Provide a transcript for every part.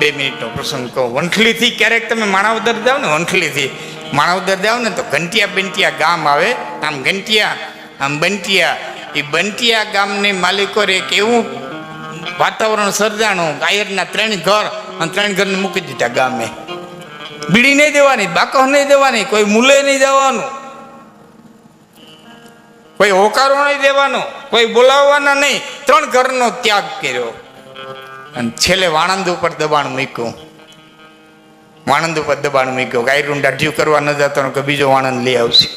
2 મિનિટનો પ્રસંગ કહું. વંથલીથી ક્યારેક તમે માણાવદર જાઓ ને, વંથલીથી માણાવદર જાઓ ને તો ઘંટિયા બંટિયા ગામ આવે. આમ ઘંટિયા આમ બંટિયા. એ બંટિયા ગામની માલિકો એક એવું વાતાવરણ સર્જાણું. આયરના 3 ઘર અને 3 ઘરને મૂકી દીધા ગામે. બીડી નહીં દેવાની, બાકહ નહીં દેવાની, કોઈ મૂલે નહીં જવાનું, કોઈ હોકારો નહીં દેવાનો, કોઈ બોલાવવાના નહીં. 3 ઘરનો ત્યાગ કર્યો અને છેલ્લે વાણંદ ઉપર દબાણ મૂક્યું. વાણંદ ઉપર દબાણ મૂક્યું. ગાયરું દાઢિયું કરવા ન જતો કે બીજો વાણંદ લઈ આવશે.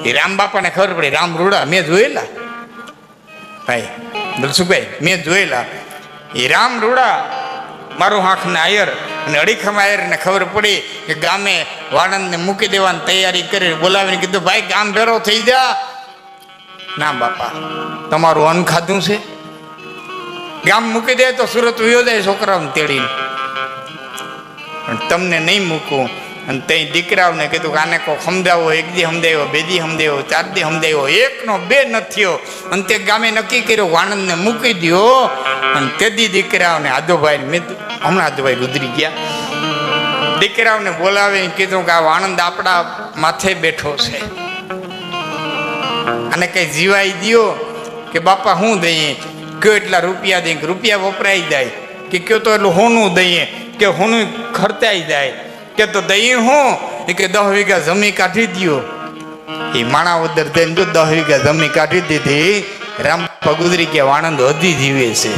એ રામ બાપાને ખબર પડી. રામ રૂડા મેં જોયેલા ભાઈ દલસુભાઈ, મેં જોયેલા. એ રામ રૂડા મારું આંખ ને આયર અને અડીખમ આયરને ખબર પડી કે ગામે વાણંદને મૂકી દેવાની તૈયારી કરી. બોલાવીને કીધું ભાઈ ગામ ભેરો થઈ જા. ના બાપા, તમારું અન્ન ખાધું છે, ગામ મૂકી દે તો સુરત વયો જાય છોકરાઓને તેડીને, પણ તમને નહીં મૂકું. અને તે દીકરાઓને કીધું કે આને કોઈ સમજાવો. 1 દી સમજાવ્યો, 2 દી સમજાવ્યો, 4 દી સમજાવ્યો, 1 નો 2 ન થયો. અને તે ગામે નક્કી કર્યો વાણંદને મૂકી દો. અને તે દી દીકરાઓને આદોભાઈ મેં હમણાં આદોભાઈ ગુજરી ગયા, દીકરાઓને બોલાવીને કીધું કે આ વાણંદ આપણા માથે બેઠો છે, અને કઈ જીવાઈ દો. કે બાપા શું દઈએ? કયો એટલા રૂપિયા દઈએ. રૂપિયા વપરાઈ જાય. કે કયો તો એટલું હોનું દઈએ. કે હોનું ખર્ચાઈ જાય. કે તો દઈએ હું? કે 10 વીઘા જમીન કાઢી દો. એ માણાવદર થઈને જો 10 વીઘા જમીન કાઢી દીધી. રામ ગુજરી ગયા. વાણંદ હજી જીવે છે.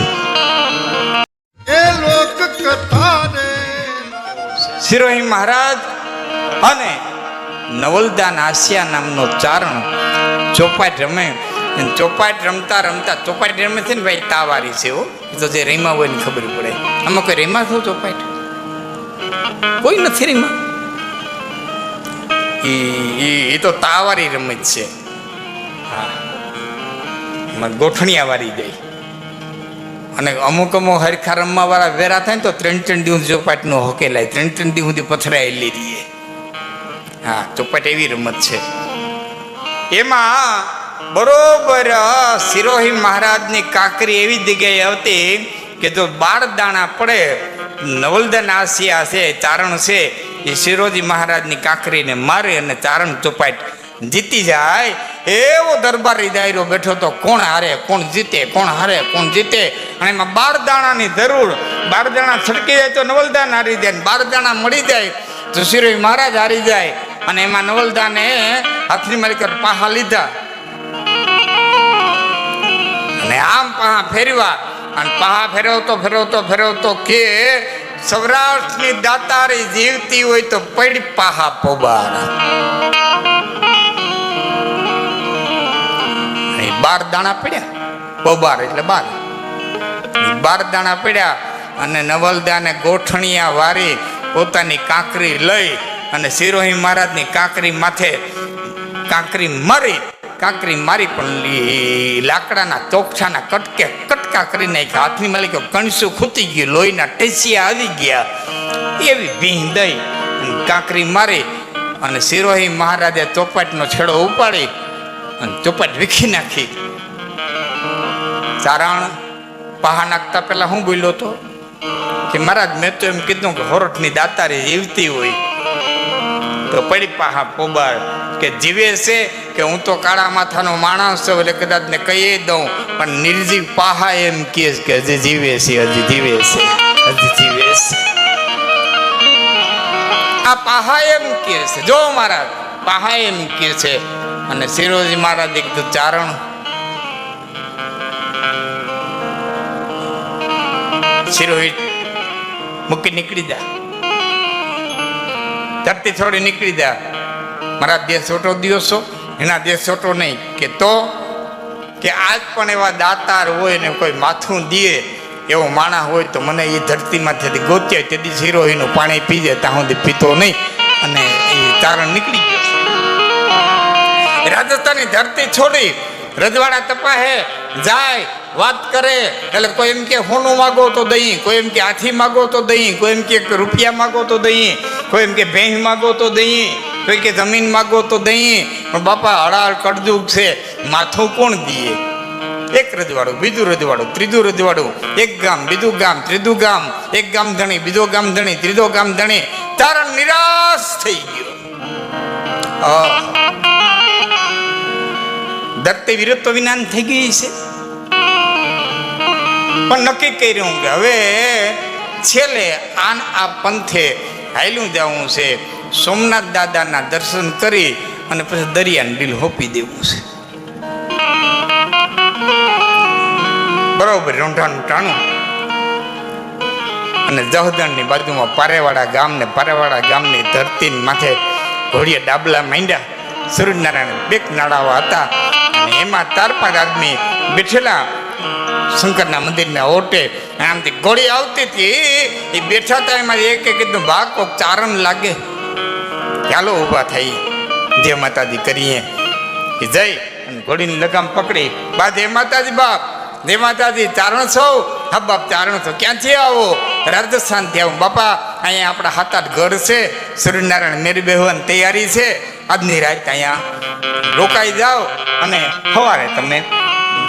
સિરોહી મહારાજ અને નવલદાન આસિયા નામનો ચારણ ચોપાટ રમે. ચોપાટ રમતા રમતા, ચોપાટ રમે છે ને ભાઈ તાવારી છે. તો જે રેમા હોય ને ખબર પડે. આમાં કોઈ રેમા થયું ચોપાટ? કોઈ નથી રેમા. એ તો તાવારી રમત છે. હા, ગોઠણિયા વાળી જાય. અને અમુક હરખા રમવા વાળા વેરા થાય ને તો 3 દિવસ ચોપાટ નો હોકેલાય. 3 દિવસ સુધી પથરાયેલી રહીએ. હા, ચોપાટ એવી રમત છે. એમાં બરોબર સિરોહી મહારાજની કાંકરી એવી જગ્યાએ હતી કે જો 12 દાણા પડે. નવલદાન આસિયા છે, ચારણ છે, એ સિરોજી મહારાજની કાંકરીને મારે અને ચારણ ચોપાટ જીતી જાય. એવો દરબારી દાયરો બેઠો તો કોણ હારે કોણ જીતે, કોણ હારે કોણ જીતે. અને એમાં 12 દાણાની જરૂર. 12 દાણા છટકી જાય તો નવલદાન હારી જાય, 12 દાણા મળી જાય તો સિરોહી મહારાજ હારી જાય. અને એમાં નવલદાને હાથની મારી કર પાહા લીધા અને આમ પાહા ફેરવા. અને પાહા ફેરવતો ફેરવતો ફેરવતો કે સૌરાષ્ટ્રની દાતારી જીવતી હોય તો પડ પાહા પોબાર. 12 દાણા પડ્યા. પોબાર એટલે 12 દાણા પડ્યા. અને નવલદાને ગોઠણિયા વારી પોતાની કાંકરી લઈ અને સિરોહી મહારાજની કાંકરી માથે કાંકરી મારી પણ લાકડાના ચોકઠાના કટકા કરી નાખ્યા. હાથની માલિકો કણસું ખૂતી ગયું, લોહીના ટેસિયા આવી ગયા. એવી ભીંહ દઈ કાંકરી મારી અને સિરોહી મહારાજે ચોપાટનો છેડો ઉપાડી અને ચોપાટ વીખી નાખી. ચારણ પાહા નાખતા પેલા હું બોલ્યો હતો કે મહારાજ મેં તો એમ કીધું કે હોરઠની દાતારી જીવતી હોય તો પડી પાહા પોબાર. કે જીવે છે કે હું તો કાળા માથાનો માણસ છું એટલે કદાચ ને કહી દઉં, પણ નિર્જીવ પાહા એમ કહે કે હજી જીવે છે, હજી જીવે છે, હજી જીવે છે. આ પાહા એમ કહે છે. જો મહારાજ પાહા એમ કહે છે. અને સિરોજી મહારાજ કીધું ચારણ સિરોહિત મૂકી નીકળી જા, ધરતી છોડી નીકળી જા. મારા દેશ છોટો દિવસો એના દેશ છોટો નહીં. કે તો કે આજ પણ એવા દાતાર હોય ને કોઈ માથું દે એવો માણસ હોય તો મને એ ધરતીમાંથી ગોત્યા તેથી સિરોહીનું પાણી પી જાય ત્યાં સુધી પીતો નહીં. અને એ ચારણ નીકળી ગયો. રાજસ્થાનની ધરતી છોડી રજવાડા તપાહે જાય, વાત કરે એટલે કોઈ એમ કે હોનું માગો તો દહીં, કોઈ એમ કે હાથી માગો તો દહીં, કોઈ એમ કે રૂપિયા માગો તો દહીં, કોઈ એમ કે ભેંસ માગો તો દહીં, કોઈ કે જમીન માગો તો દહીં. પણ બાપા હળાળ કડજુગ છે, માથું કોણ દીએ? એક રજવાડું, બીજું રજવાડું, ત્રીજું રજવાડું, એક ગામ, બીજું ગામ, ત્રીજું ગામ, એક ગામ ધણી, બીજો ગામ ધણી, ત્રીજો ગામ ધણી. તારણ નિરાશ થઈ ગયો. ધરતી વિરુદ્ધ વિનાન થઈ ગઈ છે. પણ નક્કી કર્યું કે હવે છેલ્લે આ પંથે હાલ્યું જવું છે. સોમનાથ દાદાના દર્શન કરી અને પછી દરિયાને ડીલ હોપી દેવું છે. બરોબર રોંઢાનું ટાણું અને જહદણની બાજુમાં પારેવાડા ગામ ને પારેવાડા ગામની ધરતી માથે ઘોડીએ ડાબલા માંડ્યા. સૂર્યનારાયણ બેક નાડાવા હતા અને એમાં 4-5 આદમી બેઠેલા શંકરના મંદિરના ઓટે. આમથી ઘોડી આવતી હતી, એ બેઠા હતા. એમાં એક કીધું ભાગ કોક ચારણ લાગે, ચાલો ઊભા થઈ જય માતાજી કરીએ. એ જઈ અને ઘોડીની લગામ પકડી, બા જય માતાજી બાપ, જય માતાજી. ચારણ છો? હા બાપ ચારણ છો. ક્યાંથી આવો? રાજસ્થાનથી આવું બાપા. અહીંયા આપણા 7-8 ઘર છે. સૂર્યનારાયણ મેરી બેહવાની તૈયારી છે. આજની રાત અહીંયા રોકાઈ જાઓ અને સવારે તમે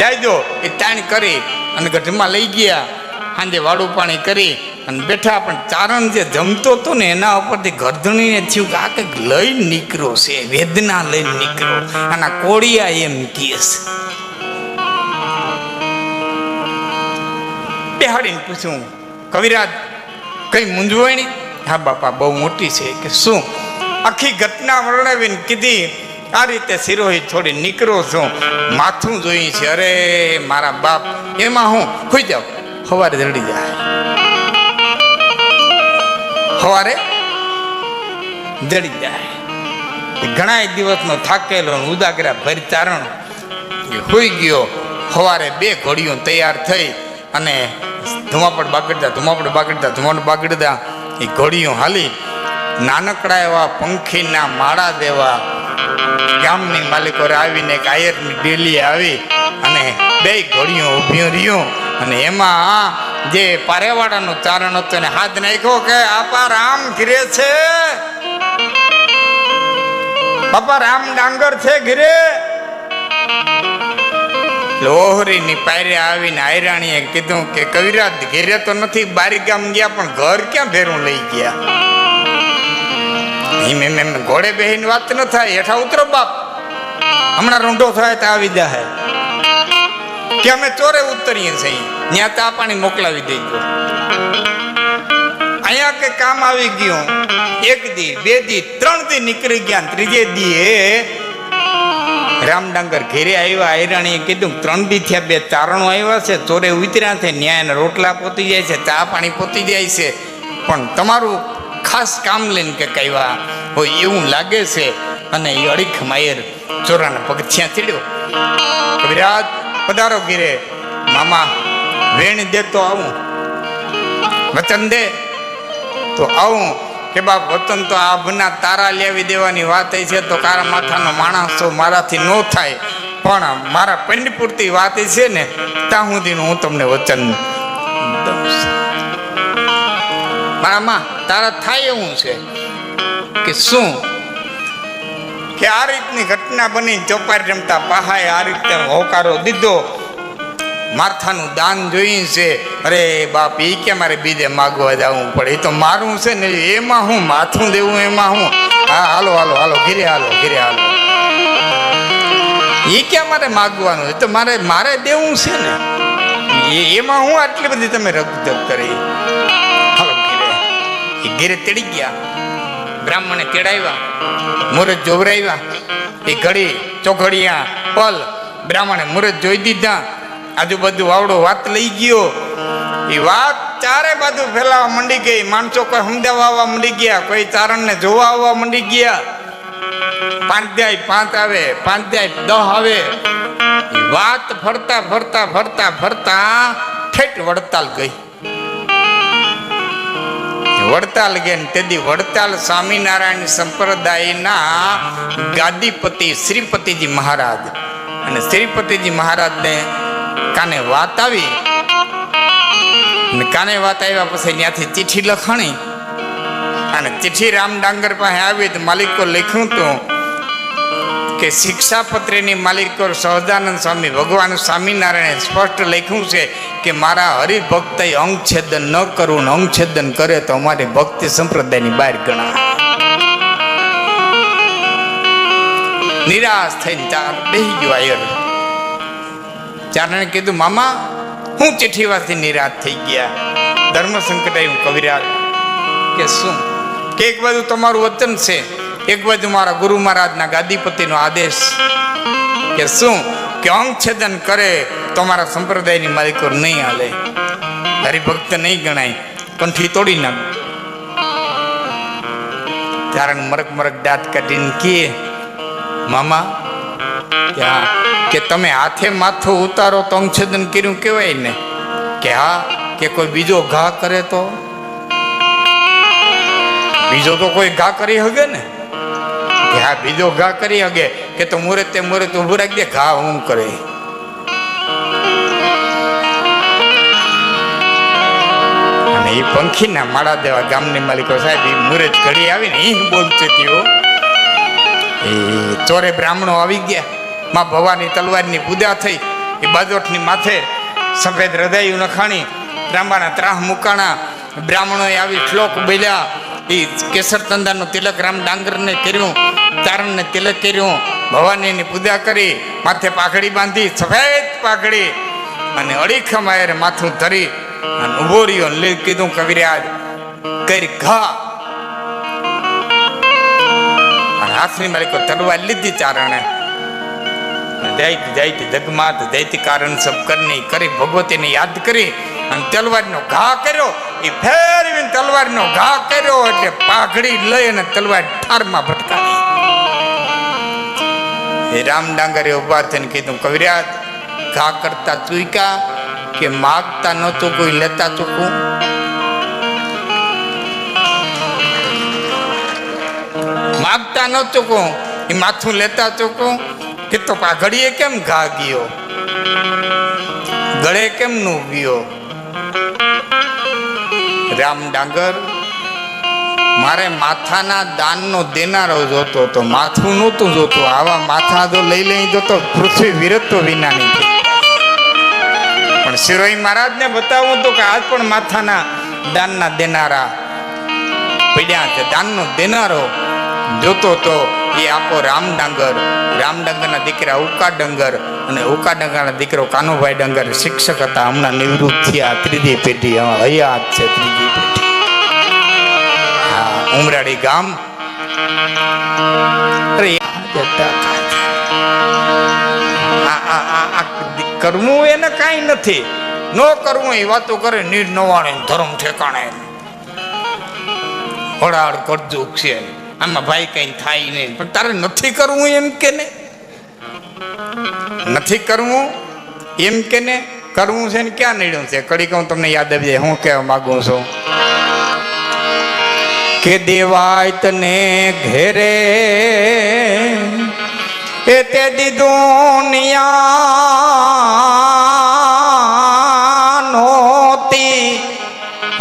જાયજો. એ તાણ કરી અને ગઢમાં લઈ ગયા. સાંજે વાડું પાણી કરી અને બેઠા. પણ ચારણ જે જમતો હતો ને એના ઉપરથી ગરદણીને થયું કે આ કંઈક લઈને નીકળ્યો છે, વેદના લઈને નીકળ્યો. આના કોળિયા એમ કહે છે. બેહાડીને પૂછ્યું, કવિરાજ કઈ મૂંઝવણી? હા બાપા બહુ મોટી છે. કે શું? આખી ઘટના વર્ણવીને કીધી. આ રીતે સિરોહી છોડી નીકળો છું, માથું જોઈ છે. અરે મારા બાપ, એમાં હું ખુઈ જાઉં, સવારે જડી જાય. સવારે જડી જાય. ઘણા દિવસનો થાકેલો ઉદાગરા ભર ચારણ હોઈ ગયો. સવારે 2 ઘોડીઓ તૈયાર થઈ અને ધુમાપડ બાગડતા એ ઘોડીઓ હાલી નાનકડા એવા પંખીના માળા દેવા ગામની માલિકો આવીને એક આયરની ડેલી આવી અને 2 ઘોડીઓ ઊભી રહ્યું. અને એમાં જે પારેવાડાનું ચારણ હતું એને હાથ નાખ્યો કે આપા રામ ઘીરે છે, બાપા રામ ડાંગર છે ઘીરે. લોહરીની પાયરે આવીને આયરાણીએ કીધું કે કવિરાજ ઘેરે તો નથી, બારી ગામ ગયા, પણ ઘર ક્યાં ભેરું લઈ ગયા? એમ ઘોડે બેહીને વાત ન થાય. હેઠા ઉતરો બાપ, હમણાં રૂંઢો થાય તો આવી જાય. કે અમે ચોરે ઉતરીએ છીએ, ત્યાં ચા પાણી મોકલાવી દેજો. અહીંયા કે કામ આવી ગયું. 1 દી 2 દી 3 દી નીકળી ગયા. 3જે દીએ રામડાંગર ઘેરે આવ્યા. આયરાણીએ કીધું 3 દી થયા, 2 ચારણો આવ્યા છે, ચોરે ઉતર્યા છે, ન્યાય રોટલા પોતી જાય છે, ચા પાણી પોતી જાય છે, પણ તમારું ખાસ કામ લઈને કે કહેવા હોય એવું લાગે છે. અને એ અડીખ માયર ચોરાના પગથિયાં ચડ્યો. કવિરાજ પધારો ઘેરે. મામા વેણ દે તો આવું, વચન દે તો આવું. કે બાપ વતન તો આભના તારા લેવી દેવાની વાત છે, તો કારા માથાનો માણસ તો મારાથી ન થાય, પણ મારા પંડ પૂરતી વાત છે ને, ત્યાં સુધીનું હું તમને વચન દઉં છું. મારામાં તારા થાય એવું છે કે શું? કે આ રીતની ઘટના બની. ચોપારી રમતા પહાએ આ રીતે હોકારો દીધો. માથાનું દાન જોઈએ છે. અરે બાપ, એ કે મારે બીજે માગવા જવું પડે? એ તો મારું છે ને, એમાં હું માથું દેવું? એમાં હું? હા હાલો હાલો હાલો ઘીરે હાલો, ઘીરે હાલો. એ ક્યાં મારે માગવાનું? એ તો મારે દેવું છે ને. એમાં હું આટલી બધી તમે રગજગ કરી? હાલો ઘીરે. એ ઘીરે તેડી ગયા. બ્રાહ્મણે તેડાવ્યા, મુહૂર્ત જોવરાવ્યા. એ ઘડી ચોઘડિયા પલ બ્રાહ્મણે મુહૂર્ત જોઈ દીધા. આજુબાજુ વાવડો વાત લઈ ગયો. એ વાત ચારે બાજુ ફેલાવા માંડી ગઈ. માણસો કોઈ સમજાવવા આવવા માંડી ગયા, કોઈ ચારણને જોવા આવવા માંડી ગયા. 5 જાય 5 આવે, 5 જાય 10 આવે. એ વાત ફરતા ફરતા ફરતા ફરતા ઠેઠ વડતાલ ગઈ. વડતાલ ગયા ને તેથી વડતાલ સ્વામિનારાયણ સંપ્રદાયના ગાદીપતિ શ્રીપતિજી મહારાજ. અને શ્રીપતિજી મહારાજને કાને વાત આવી. કાને વાત આવ્યા પછી ત્યાંથી ચિઠ્ઠી લખાણી અને ચિઠ્ઠી રામ ડાંગર પાસે આવી તો માલિકો લખ્યું હતું કે શિક્ષાપત્રીની માલિકો સહજાનંદ સ્વામી ભગવાન સ્વામિનારાયણે સ્પષ્ટ લખ્યું છે કે મારા હરિભક્ત અંગછેદન ન કરવું ને અંગછેદન કરે તો અમારી ભક્તિ સંપ્રદાયની બહાર ગણા. નિરાશ થઈને ચાર બેહી ગયો આયર. ચારણે કીધું મામા હું ચિઠ્ઠી વાંચી નિરાશ થઈ ગયા. ધર્મ સંકટ આવ્યું કવિરાજ કે શું કે એક બાજુ તમારું વચન છે, એક બાજુ મારા ગુરુ મહારાજના ગાદીપતિનો આદેશ કે શું કે અંગછેદન કરે તો મારા સંપ્રદાયની માલિકો નહીં હાલે, હરિભક્ત નહીં ગણાય, કંઠી તોડી નાખ. ચારણ મરક મરક દાંત કાઢીને કહે મામા કે તમે હાથે માથું ઉતારો તો અંગછેદન કર્યું કહેવાય ને? કે હા. કે કોઈ બીજો ઘા કરે તો? બીજો તો કોઈ ઘા કરી હગે ને? કે હા બીજો ઘા કરી હગે. કે તો મુહૂર્તે ઉભું રાખી દે, ઘા હું કરે. અને એ પંખીના માળા દેવા ગામની માલિકો સાહેબ એ મુહૂર્ત ઘડી આવીને એ બોલતી હતી. એ ચોરે બ્રાહ્મણો આવી ગયા. માં ભવાની તલવારની પૂજા થઈ. એ બાજોઠની માથે સફેદ હૃદયું નખાણી, ત્રાંબાના ત્રાહ મુકાણા. બ્રાહ્મણોએ આવી શ્લોક બોલ્યા. એ કેસર તંદાનું તિલક રામ ડાંગરને કર્યું, તારણને તિલક કર્યું, ભવાનીની પૂજા કરી, માથે પાઘડી બાંધી, સફેદ પાઘડી, અને અડીખમ આયરે માથું ધરી અને ઉભો રહ્યો. કીધું કવિરાજ કરી ઘા. અને હાથની માલિકો તલવાર લીધી ચારણે. જૈત જગમાત જૈતી કારણ સબ કરની કરી ભગવતીને યાદ કરી અને તલવારનો ઘા કર્યો. એ ફેરવીને તલવારનો ઘા કર્યો એટલે પાઘડી લઈ અને તલવાર ઠારમાં ભટકાવી. એ રામ ડાંગરે ઉભા થઈને કીધું કવિરાજ ઘા કરતા ચૂક્યા કે માગતા નહોતું કોઈ લેતા ચૂકવું? માગતા ન ચૂકવું એ માથું લેતા ચૂકવું? કે તો પાઘડીએ કેમ ઘા ગયો, ગળે કેમ નું ગયો? રામ ડાંગર મારે માથાના દાનનો દેનારો જોતો તો, માથું નહોતું જોતું. આવા માથા જો લઈ જોતો પૃથ્વી વિરત્વ વિનાની થઈ. પણ શિરોઈ મહારાજને બતાવું તો કે આજ પણ માથાના દાનના દેનારા પડ્યા છે. દાનનો દેનારો જોતો તો એ આપો રામ ડાંગર. રામ ડાંગરના દીકરા ઉકા ડંગર અને ઉકા ડંગરના દીકરો કાનુભાઈ ડંગર શિક્ષક હતા. હમણાં નિવૃત્ત થયા. ત્રીજી પેઢી હયાત છે. ત્રીજી પેઢી ઉમરાડી ગામ. કરવું એને કાંઈ નથી, ન કરવું એ વાતો કરે. નીર નવાણે ધર્મ ઠેકાણે હળાળ કરજુક છે, આમાં ભાઈ કઈ થાય નહીં. પણ તારે નથી કરવું એમ કે ને, નથી કરવું એમ કે ને. કરવું છે ને ક્યાં નડ્યું છે? કડી કહું તમને યાદ આવી જાય. હું કહેવા માગું છું કે દેવાય તને ઘેરે એ તે દુનિયા નોતી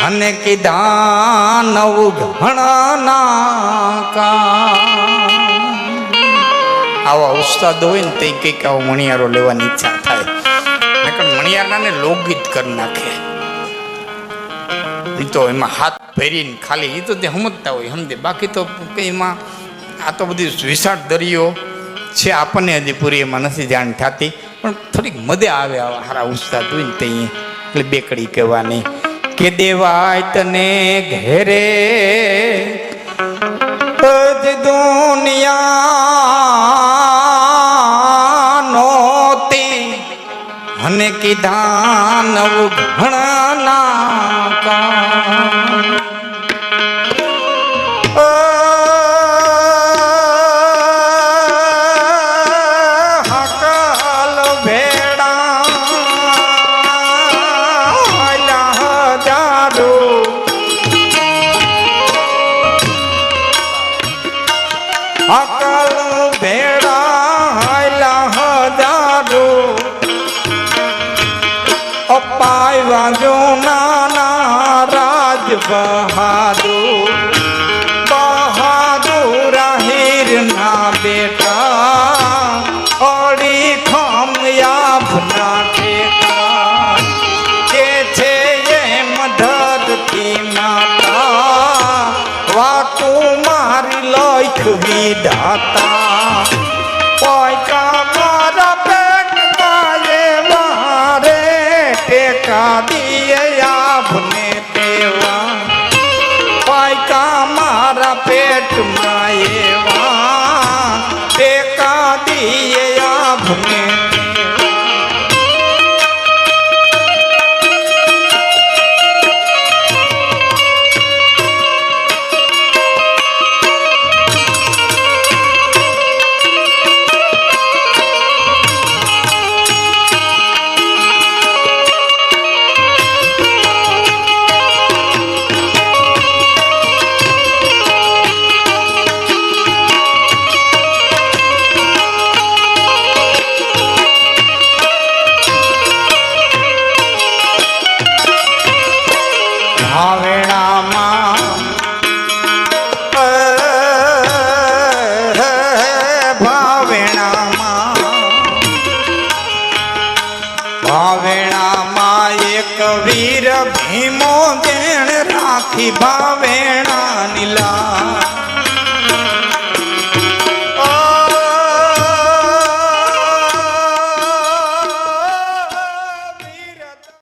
અને કીધા નવ ઘણા કા. આવા ઉસ્તાદ હોય ને તે કંઈક આવો મણિયારો લેવાની ઈચ્છા થાય. નકર મણિયારાને લોકગીત કરી નાખે. એ તો એમાં હાથ ભરીને ખાલી એ તો તે સમજતા હોય સમજે. બાકી તો કંઈ એમાં આ તો બધી વિશાળ દરિયો છે. આપણને હજી પૂરી એમાં નથી જાણ થતી. પણ થોડીક મજા આવે આવા સારા ઉસ્તાદ હોય ને તે. એટલે બેકડી કહેવાની કે દેવાય તને ઘેરે દુનિયા નોતી અને કીધા નવ ઘણા હકલ ભેડા અકલ ભેડા હજારો અપાય વાંજો નાના રાજ બહાદુર બહાદુર હીર ના બેટા વિધાતા પોઈકા મારા પેટ માએ મારે ટેકા દિએ આપને તેવા પોઈકા મારા પેટ માએ ટેકા દિએ આપને ભાવેણામાં એક વીર ભીમો દેણ રાખી ભાવેણા નીલા